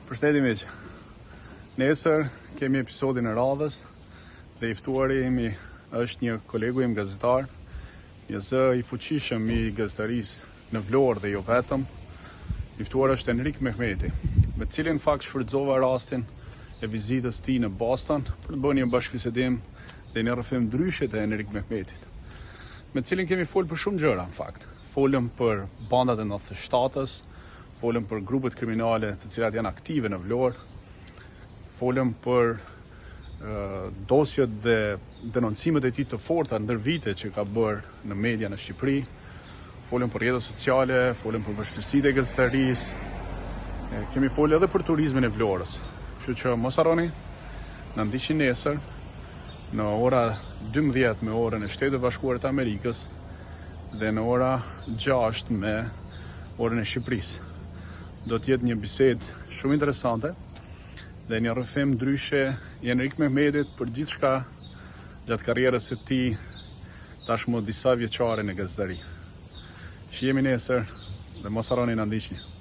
Përshëndetje miq. Nesër kemi episodin e radhës dhe i ftuari jemi është një kolegu im gazetar, një zë i fuqishëm i gazetarisë në Vlorë dhe jo vetëm. I ftuar është Enrik Mehmeti, me cilin fakt shfrytëzova rastin e vizitës tij në Boston për të bërë një bashkëbisedim dhe një rrëfim ndryshe të Enrik Mehmetit, me cilin kemi folur për shumë gjëra në fakt. Folëm për bandat e 97-s, folëm për grupet kriminale të cilat janë aktive në Vlorë, folëm për dosjet dhe denoncimet e tij të forta ndër vite që ka bërë në media në Shqipëri, folëm për rrjetet sociale, folëm për vështirësitë e gazetarisë, kemi folë edhe për turizmin e Vlorës. Kështu që mos harroni, na ndiqni nesër në ora 12 me orën e Shtetit Bashkuar të Amerikës dhe në ora 6 me orën e Shqipërisë. Do të jetë një bisedë shumë interesante dhe një rrëfim ndryshe i Enrik Mehmetit për gjithçka gjatë karrierës së tij tashmë disa vjeçare në gazetari. Shihemi nesër dhe mos harroni na ndiqni.